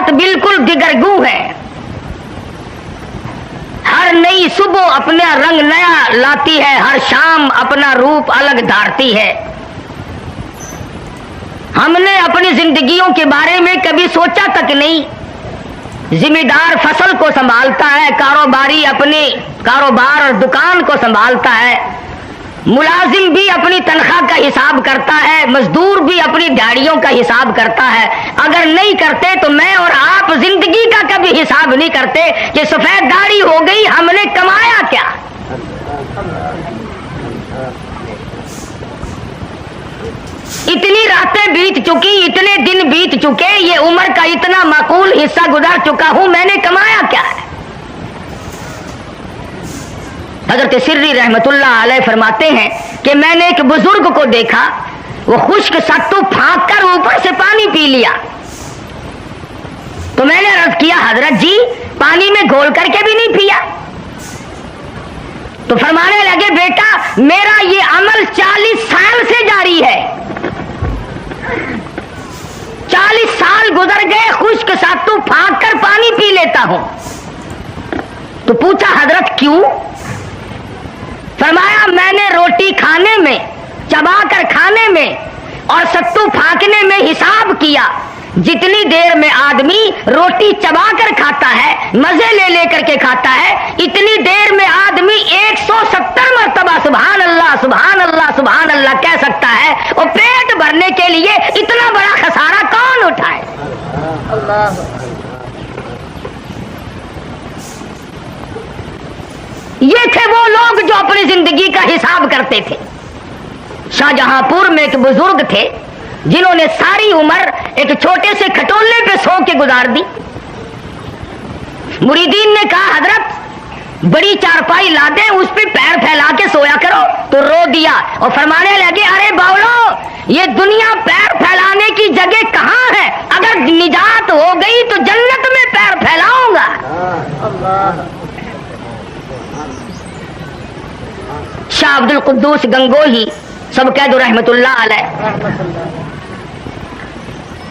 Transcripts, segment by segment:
رات بالکل دگرگوں ہے، ہر نئی صبح اپنا رنگ نیا لاتی ہے، ہر شام اپنا روپ الگ دھارتی ہے۔ ہم نے اپنی زندگیوں کے بارے میں کبھی سوچا تک نہیں۔ ذمہ دار فصل کو سنبھالتا ہے، کاروباری اپنے کاروبار اور دکان کو سنبھالتا ہے، ملازم بھی اپنی تنخواہ کا حساب کرتا ہے، مزدور بھی اپنی دیہڑیوں کا حساب کرتا ہے۔ اگر نہیں کرتے تو میں اور آپ زندگی کا کبھی حساب نہیں کرتے کہ سفید داڑھی ہو گئی، ہم نے کمایا کیا؟ اتنی راتیں بیت چکی، اتنے دن بیت چکے، یہ عمر کا اتنا معقول حصہ گزار چکا ہوں، میں نے کمایا کیا ہے؟ حضرت سری رحمت اللہ علیہ فرماتے ہیں کہ میں نے ایک بزرگ کو دیکھا، وہ خشک ستو پھانک کر اوپر سے پانی پی لیا۔ تو میں نے عرض کیا حضرت جی پانی میں گھول کر کے بھی نہیں پیا؟ تو فرمانے لگے بیٹا میرا یہ عمل 40 سال سے جاری ہے، 40 سال گزر گئے خشک ستو پھانک کر پانی پی لیتا ہوں۔ تو پوچھا حضرت کیوں؟ فرمایا میں نے روٹی کھانے میں، چبا کر کھانے میں اور ستو پھانکنے میں حساب کیا، جتنی دیر میں آدمی روٹی چبا کر کھاتا ہے، مزے لے لے کر کے کھاتا ہے، اتنی دیر میں آدمی 170 مرتبہ سبحان اللہ سبحان اللہ سبحان اللہ کہہ سکتا ہے، اور پیٹ بھرنے کے لیے اتنا بڑا خسارہ کون اٹھائے؟ اللہ۔ یہ تھے وہ لوگ جو اپنی زندگی کا حساب کرتے تھے۔ شاہجہاں پور میں ایک بزرگ تھے جنہوں نے ساری عمر ایک چھوٹے سے کھٹولے پہ سو کے گزار دی۔ مریدین نے کہا حضرت بڑی چارپائی لا دیں، اس پہ پیر پھیلا کے سویا کرو، تو رو دیا اور فرمانے لگے ارے باولو یہ دنیا پیر پھیلانے کی جگہ کہاں ہے؟ اگر نجات ہو گئی تو جنت میں پیر پھیلاؤں گا۔ شاہ عبد القدوس گنگوہی سب کہہ دو رحمت اللہ علیہ،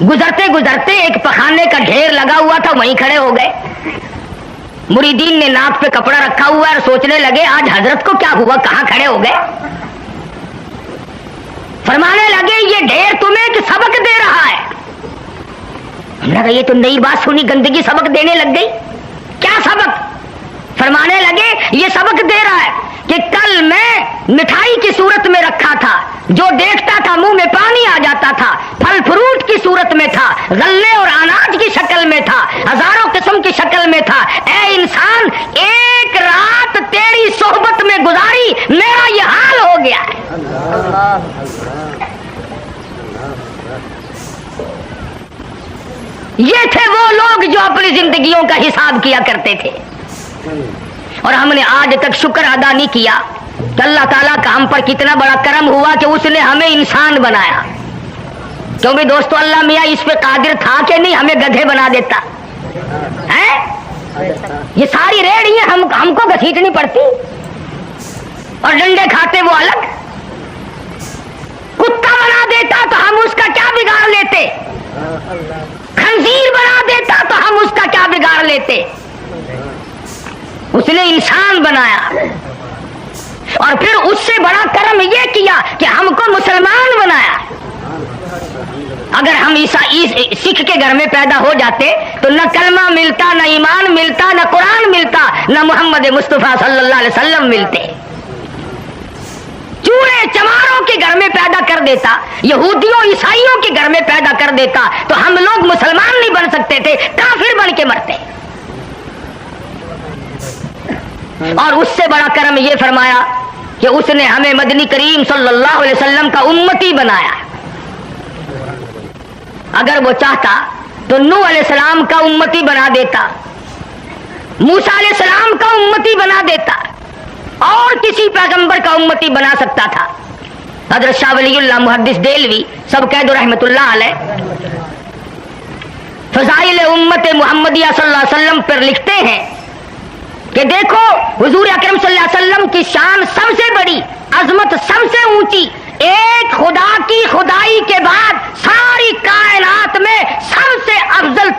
گزرتے گزرتے ایک پخانے کا ڈھیر لگا ہوا تھا، وہیں کھڑے ہو گئے۔ مریدین نے ناک پہ کپڑا رکھا ہوا ہے اور سوچنے لگے آج حضرت کو کیا ہوا، کہاں کھڑے ہو گئے؟ فرمانے لگے یہ ڈھیر تمہیں ایک سبق دے رہا ہے۔ ہم نے کہا یہ تو نئی بات سنی، گندگی سبق دینے لگ گئی، کیا سبق؟ فرمانے لگے یہ سبق دے رہا ہے کہ کل میں مٹھائی کی صورت میں رکھا تھا، جو دیکھتا تھا منہ میں پانی آ جاتا تھا، پھل فروٹ کی صورت میں تھا، غلے اور اناج کی شکل میں تھا، ہزاروں قسم کی شکل میں تھا۔ اے انسان ایک رات تیری صحبت میں گزاری، میرا یہ حال ہو گیا ہے۔ یہ تھے وہ لوگ جو اپنی زندگیوں کا حساب کیا کرتے تھے، اور ہم نے آج تک شکر ادا نہیں کیا کہ اللہ تعالیٰ کا ہم پر کتنا بڑا کرم ہوا کہ اس نے ہمیں انسان بنایا۔ کیونکہ دوستو اللہ میاں اس پہ قادر تھا کہ نہیں ہمیں گدھے بنا دیتا ہے؟ یہ ساری ریڑیاں ہم کو گھسیٹنی پڑتی اور ڈنڈے کھاتے وہ الگ، کتا بنا دیتا تو ہم اس کا کیا بگاڑ لیتے، خنزیر بنا دیتا تو ہم اس کا کیا بگاڑ لیتے۔ اس نے انسان بنایا اور پھر اس سے بڑا کرم یہ کیا کہ ہم کو مسلمان بنایا۔ اگر ہم سکھ کے گھر میں پیدا ہو جاتے تو نہ کلمہ ملتا، نہ ایمان ملتا، نہ قرآن ملتا، نہ محمد مصطفیٰ صلی اللہ علیہ وسلم ملتے۔ چوڑے چماروں کے گھر میں پیدا کر دیتا، یہودیوں عیسائیوں کے گھر میں پیدا کر دیتا تو ہم لوگ مسلمان نہیں بن سکتے تھے، کافر بن کے مرتے۔ اور اس سے بڑا کرم یہ فرمایا کہ اس نے ہمیں مدنی کریم صلی اللہ علیہ وسلم کا امتی بنایا۔ اگر وہ چاہتا تو نوح علیہ السلام کا امتی بنا دیتا، موسیٰ علیہ السلام کا امتی بنا دیتا، اور کسی پیغمبر کا امتی بنا سکتا تھا۔ حضرت شاہ ولی اللہ محدث دہلوی سب کہہ دو رحمت اللہ علیہ فضائل امت محمدیہ صلی اللہ علیہ وسلم پر لکھتے ہیں کہ دیکھو حضور اکرم صلی اللہ علیہ وسلم کی شان سب سے بڑی، عظمت سب سے اونچی، ایک خدا کی خدائی کے بعد ساری کائنات میں سب سے افضل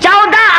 14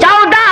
14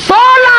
16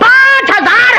5000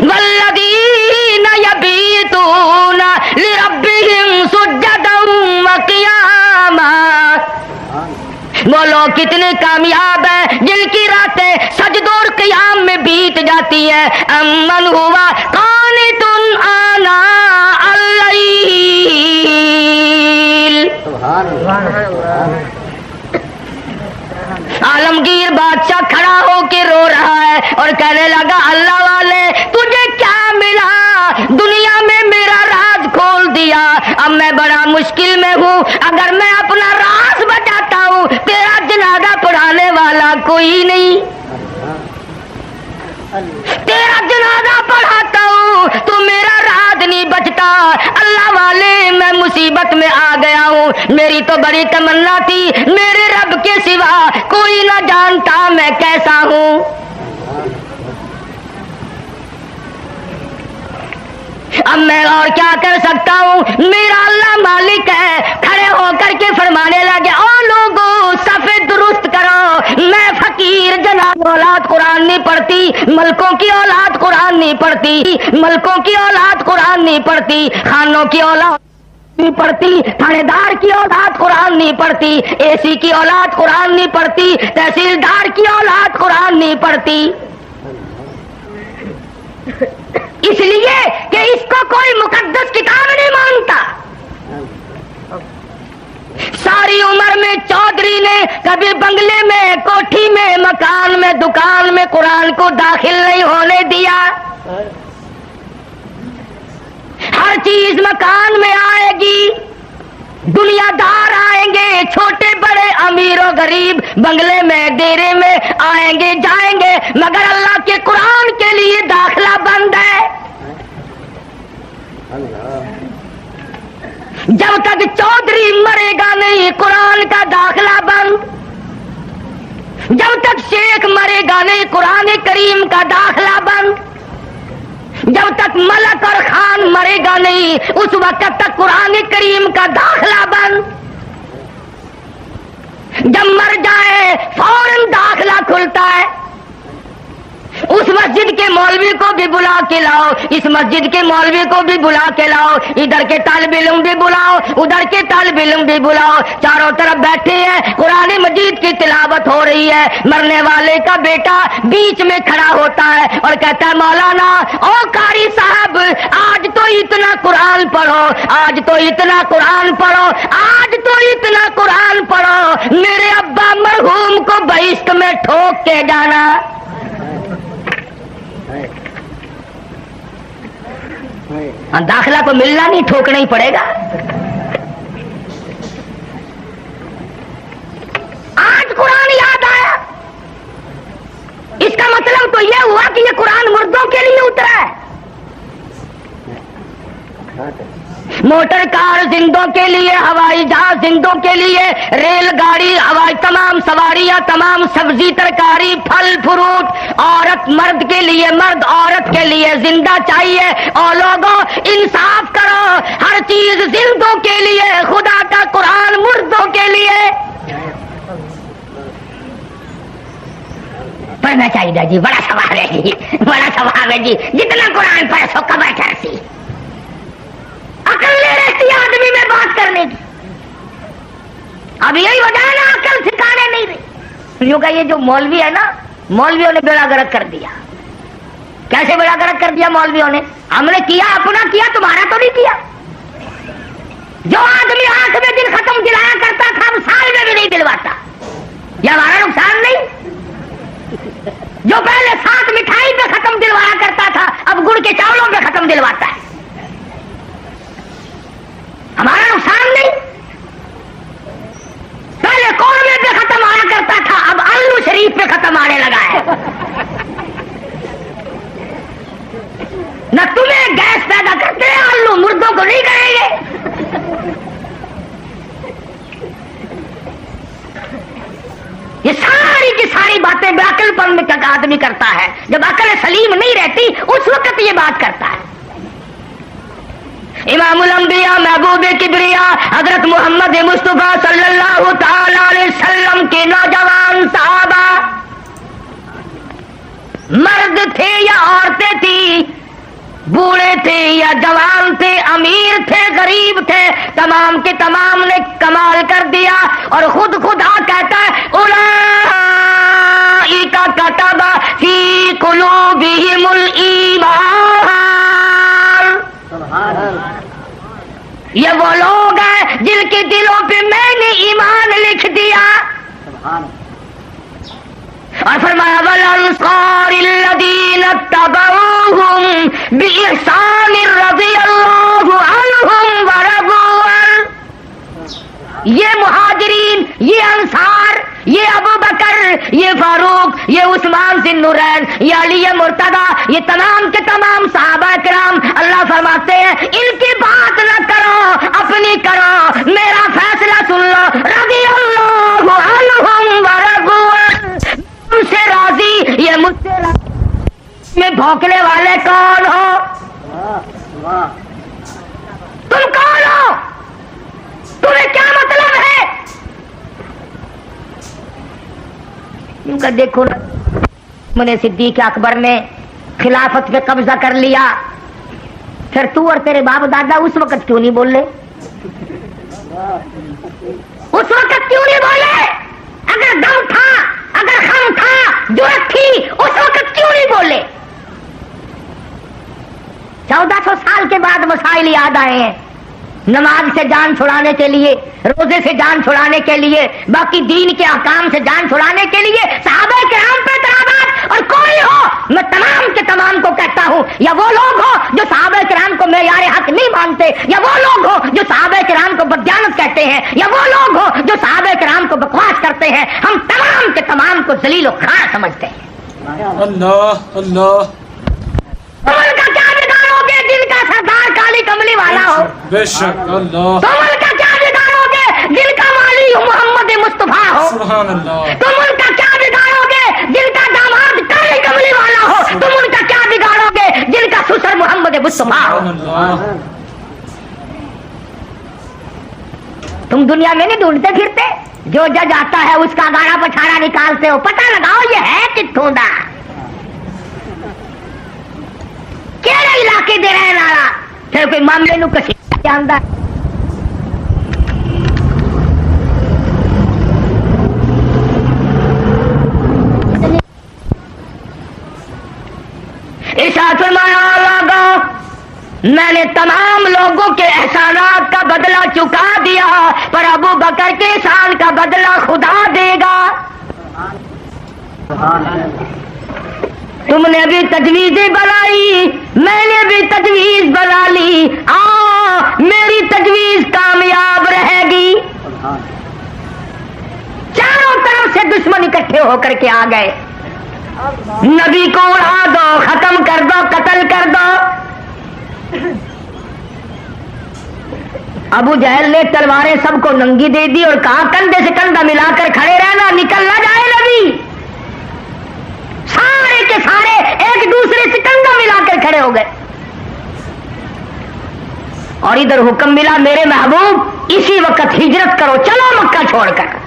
والذین یبیتون لربہم سجدا وقیاما، وہ لوگ کتنے کامیاب ہیں جن کی راتیں سجدوں اور قیام میں بیت جاتی ہے. امن ہوا قانت آناء اللیل. عالمگیر بادشاہ کھڑا ہو کے رو رہا ہے اور کہنے لگا اللہ والے تجھے کیا ملا؟ دنیا میں میرا راز کھول دیا، اب میں بڑا مشکل میں ہوں. اگر میں اپنا راز بتاتا ہوں تیرا جنازہ پڑھانے والا کوئی نہیں، تیرا جنازہ پڑھاتا ہوں تو میرا راز نہیں بچتا. اللہ والے میں مصیبت میں آ گیا ہوں. میری تو بڑی تمنا تھی میرے رب کے سوا کوئی نہ جانتا میں کیسا ہوں. اب میں اور کیا کر سکتا ہوں، میرا اللہ مالک ہے. کھڑے ہو کر کے فرمانے لگے او لوگوں صفے درست کرو، میں فقیر جناب اولاد قرآن نہیں پڑھتی، ملکوں کی اولاد قرآن نہیں پڑھتی، ملکوں کی اولاد قرآن نہیں پڑھتی، خانوں کی اولاد نہیں پڑھتی، تھانے دار کی اولاد قرآن نہیں پڑھتی، اے سی کی اولاد قرآن نہیں پڑھتی، تحصیلدار کی اولاد قرآن نہیں پڑھتی. اس لیے کہ اس کو کوئی مقدس کتاب نہیں مانتا. ساری عمر میں چودھری نے کبھی بنگلے میں، کوٹھی میں، مکان میں، دکان میں قرآن کو داخل نہیں ہونے دیا. ہر چیز مکان میں آئے گی، دنیا دار آئیں گے، چھوٹے بڑے امیر و غریب بنگلے میں ڈیرے میں آئیں گے جائیں گے، مگر اللہ کے قرآن کے لیے داخلہ بند ہے. جب تک چودھری مرے گا نہیں قرآن کا داخلہ بند، جب تک شیخ مرے گا نہیں قرآن کریم کا داخلہ بند، جب تک ملک اور خان مرے گا نہیں اس وقت تک قرآن کریم کا داخلہ بند. جب مر جائے فوراً داخلہ کھلتا ہے. اس مسجد کے مولوی کو بھی بلا کے لاؤ، اس مسجد کے مولوی کو بھی بلا کے لاؤ، ادھر کے طالب علم بھی بلاؤ، ادھر کے طالب علم بھی بلاؤ، چاروں طرف بیٹھے ہیں، قرآن مجید کی تلاوت ہو رہی ہے. مرنے والے کا بیٹا بیچ میں کھڑا ہوتا ہے اور کہتا ہے مولانا او قاری صاحب آج تو اتنا قرآن پڑھو، آج تو اتنا قرآن پڑھو، آج تو اتنا قرآن پڑھو، میرے ابا مرحوم کو بہشت میں ٹھوک کے جانا. داخلہ کو ملنا نہیں، ٹھوکنا ہی پڑے گا. آج قرآن یاد آیا، اس کا مطلب تو یہ ہوا کہ یہ قرآن مردوں کے لیے اترا ہے. موٹر کار زندوں کے لیے، ہوائی جہاز زندوں کے لیے، ریل گاڑی ہوائی تمام سواریاں، تمام سبزی ترکاری پھل فروٹ، عورت مرد کے لیے، مرد عورت کے لیے زندہ چاہیے. اور لوگوں انصاف کرو، ہر چیز زندوں کے لیے، خدا کا قرآن مردوں کے لیے. پڑھنا چاہیے جی، بڑا سوال ہے جی، بڑا سوال ہے جی. جتنا قرآن پڑھ سو کب ٹھہرسی، عقل نہیں رہتی آدمی میں بات کرنے کی. اب یہی وجہ ہے نا عقل ٹھکانے نہیں رہی. یوں کہ یہ جو مولوی ہے نا، مولویوں نے بیڑا گرک کر دیا. کیسے بیڑا گرک کر دیا مولویوں نے؟ ہم نے کیا اپنا کیا، تمہارا تو نہیں کیا. جو آدمی آنکھ میں دل ختم دلایا کرتا تھا اب سال میں بھی نہیں دلواتا. یہ ہمارا نقصان نہیں؟ جو پہلے ساتھ مٹھائی پہ ختم دلوایا کرتا تھا اب گڑ کے چاولوں پہ ختم دلواتا ہے. ہمارا نقصان نہیں؟ پہلے قورمے پہ ختم آیا کرتا تھا اب آلو شریف پہ ختم آنے لگا ہے. نہ تمہیں گیس پیدا کرتے ہیں آلو، مردوں کو نہیں کریں گے. یہ ساری کی ساری باتیں بے عقل پن میں آدمی کرتا ہے. جب عقل سلیم نہیں رہتی اس وقت یہ بات کرتا ہے. امام الانبیاء محبوب کبریا حضرت محمد مصطفیٰ صلی اللہ تعالی علیہ وسلم کے نوجوان صحابہ مرد تھے یا جوان تھے، امیر تھے، غریب تھے، تمام کے تمام نے کمال کر دیا. اور خود خدا کہتا ہے اولئک کتب فی قلوبہم الایمان. یہ وہ لوگ ہیں جن کے دلوں پہ میں نے ایمان لکھ دیا. اور فرمایا والانصار الذین اتبعوہم بإحسان رضی اللہ عنہم ورضوا عنہ. یہ مہاجرین، یہ انصار، یہ ابو بکر، یہ فاروق، یہ عثمان ذی النورین، یہ علی مرتضی، یہ تمام کے تمام صحابہ کرام، اللہ فرماتے ہیں ان کی بات نہ کرو، اپنی کرو، میرا فیصلہ سن لو. رضی اللہ عنہم ورضوا عنہ. تم سے راضی، یہ مجھ سے راضی. میں بھونکنے والے کون ہو؟ تم کون ہو؟ تمہیں کیا مطلب ہے؟ ان کا دیکھو نا، من صدیق اکبر نے خلافت پہ قبضہ کر لیا، پھر تو اور تیرے باپ دادا اس وقت کیوں نہیں بولے؟ اس وقت کیوں نہیں بولے؟ اگر دم تھا، اگر خم تھا، جرأت تھی، اس وقت کیوں نہیں بولے؟ 1400 سال کے بعد مسائل یاد آئے ہیں. نماز سے جان چھڑانے کے لیے، روزے سے جان چھڑانے کے لیے، باقی دین کے احکام سے جان چھڑانے کے لیے صحابہ کرام پہ اعتراضات. اور کوئی ہو، میں تمام کے تمام کو کہتا ہوں، یا وہ لوگ ہو جو صحابہ کرام کو معیار حق نہیں مانتے، یا وہ لوگ ہو جو صحابہ کرام کو بددیانت کہتے ہیں، یا وہ لوگ ہو جو صحابہ کرام کو بکواس کرتے ہیں، ہم تمام کے تمام کو ذلیل و خوار سمجھتے ہیں. اللہ اللہ. تم ان کا کیا بگاڑو گے جن کا سردار کالی کملی والا ہو؟ بے شک اللہ. تم ان کا کیا بگاڑو گے جن کا مالی محمد مصطفیٰ ہو؟ سبحان اللہ. تم ان کا کیا بگاڑو گے جن کا داماد کالی کملی والا ہو؟ تم ان کا کیا بگاڑو گے جن کا سسر محمد مصطفیٰ ہو؟ سبحان اللہ. تم دنیا میں نہیں ڈھونڈتے پھرتے؟ جو جج آتا ہے اس کا گاڑا پچھاڑا نکالتے ہو، پتہ لگاؤ یہ ہے کتوں دا، کہڑے علاقے دے رہن والا، پھر کوئی معاملے نو کسی جاندا ہے. ارشاد فرمایا لوگوں، میں نے تمام لوگوں کے احسانات کا بدلہ چکا دیا، پر ابو بکر کے احسان کا بدلہ خدا دے گا. تم نے بھی تجویزیں بنائی، میں نے بھی تجویز بنا لی، میری تجویز کامیاب رہے گی. چاروں طرف سے دشمن اکٹھے ہو کر کے آ گئے. نبی کو اڑا دو، ختم کر دو، قتل کر دو. ابو جہل نے تلواریں سب کو ننگی دے دی اور کہا کندھے سے کندھا ملا کر کھڑے رہنا، نکل نہ جائے نبی. سارے کے سارے ایک دوسرے سے کندھا ملا کر کھڑے ہو گئے. اور ادھر حکم ملا میرے محبوب اسی وقت ہجرت کرو، چلو مکہ چھوڑ کر.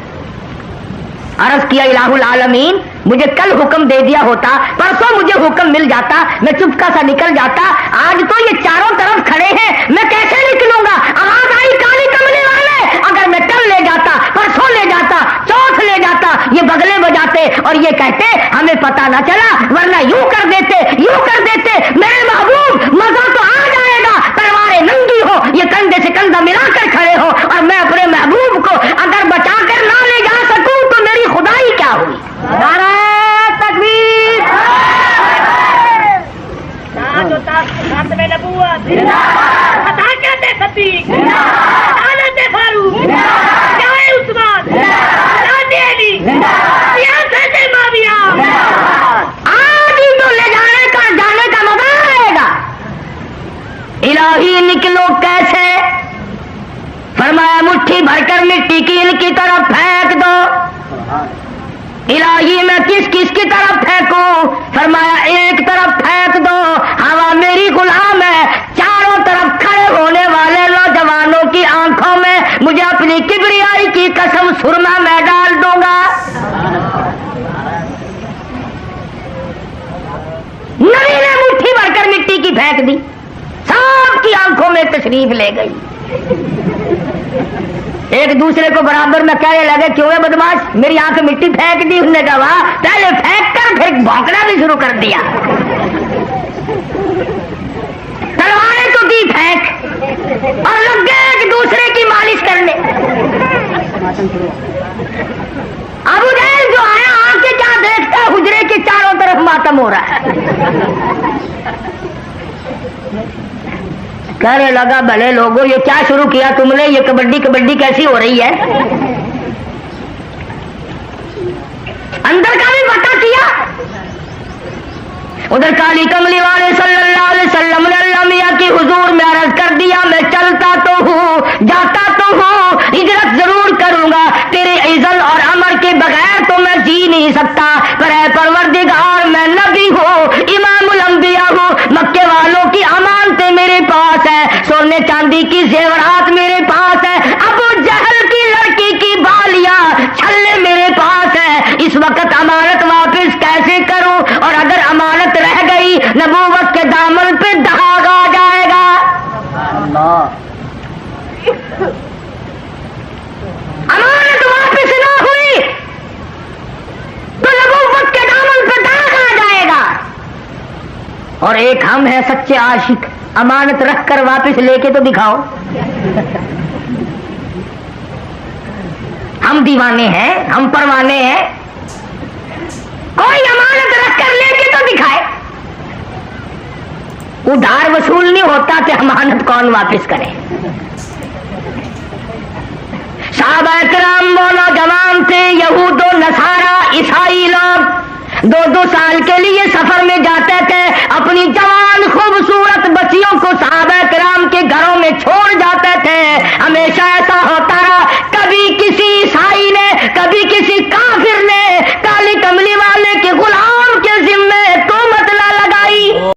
عرض کیا الہ العالمین، مجھے کل حکم دے دیا ہوتا، پرسوں مجھے حکم مل جاتا، میں چپکا سا نکل جاتا. آج تو یہ چاروں طرف کھڑے ہیں، میں کیسے نکلوں گا؟ آواز آئی کالی کملی والے، اگر میں کل لے جاتا، پرسوں لے جاتا، چوتھ لے جاتا، یہ بغلے بجاتے اور یہ کہتے ہمیں پتا نہ چلا، ورنہ یوں کر دیتے، یوں کر دیتے. میرے محبوب مزہ تو آ جائے گا، تلواریں ننگی ہو، یہ کندھے سے کندھا ملا کر کھڑے ہو، اور میں اپنے محبوب کو اگر بچا کر نہ لے جا سکوں تو میری خدائی کیا ہوئی؟ نعرہ تکبیر، آج ہی تو لے جانے کا مزہ آئے گا. الہی نکلو کیسے؟ فرمایا مٹھی بھر کر مٹی کی ان کی طرف پھینک دو. الہی میں کس کس کی طرف پھینکوں؟ فرمایا ایک طرف پھینک دو، ہوا میری غلام ہے. چاروں طرف کھڑے ہونے والے نوجوانوں کی آنکھوں میں مجھے اپنی کبریائی کی قسم سرما میں ڈال دوں گا. نبی نے مٹھی بھر کر مٹی کی پھینک دی. سب کی آنکھوں میں تشریف لے گئی. ایک دوسرے کو برابر میں کہنے لگے کیوں ہے بدماش میری آنکھ مٹی پھینک دی. انہوں نے کہا واہ پہلے پھینک کر پھر بھونکنا بھی شروع کر دیا. تلواریں تو دی پھینک اور لگ گئے ایک دوسرے کی مالش کرنے. ابو جہل جو آیا آ کے کیا دیکھتا ہے حجرے کے چاروں طرف ماتم ہو رہا ہے. کہنے لگا بھلے لوگوں یہ کیا شروع کیا تم نے, یہ کبڈی کبڈی کیسی ہو رہی ہے. اندر کا بھی پتہ کیا. ادھر کالی کملی والے صلی اللہ علیہ وسلم نے اللہ میاں کی حضور میں عرض کر دیا میں چلتا تو ہوں جاتا تو ہوں ہجرت ضرور کروں گا تیرے اذن اور امر کے بغیر تو میں جی نہیں سکتا. پر اے پروردگار میں نبی ہوں امام الانبیاء ہوں مکے والوں کی امانتیں میرے پاس ہے سونے چاندی کی زیورات میرے پاس ہے ابو جہل کی لڑکی کی بالیاں چھلے میرے پاس ہے. اس وقت امانت واپس کیسے کروں اور اگر امانت رہ گئی نبوت کے دامن پہ داغ آ جائے گا. امانت واپس نہ ہوئی تو نبوت کے دامن پہ داغ آ جائے گا. اور ایک ہم ہیں سچے عاشق امانت رکھ کر واپس لے کے تو دکھاؤ. ہم دیوانے ہیں ہم پروانے ہیں کوئی امانت رکھ کر لے کے تو دکھائے. ادھار وصول نہیں ہوتا کہ امانت کون واپس کرے. صحابہ کرام وہ نوجوان تھے یہود و نصارا عیسائی لوگ 2-2 سال کے لیے سفر میں جاتے تھے اپنی جوان خوبصورت بچیوں کو صحابہ کرام کے گھروں میں چھوڑ جاتے تھے. ہمیشہ ایسا ہوتا رہا کبھی کسی عیسائی نے کبھی کسی کافر نے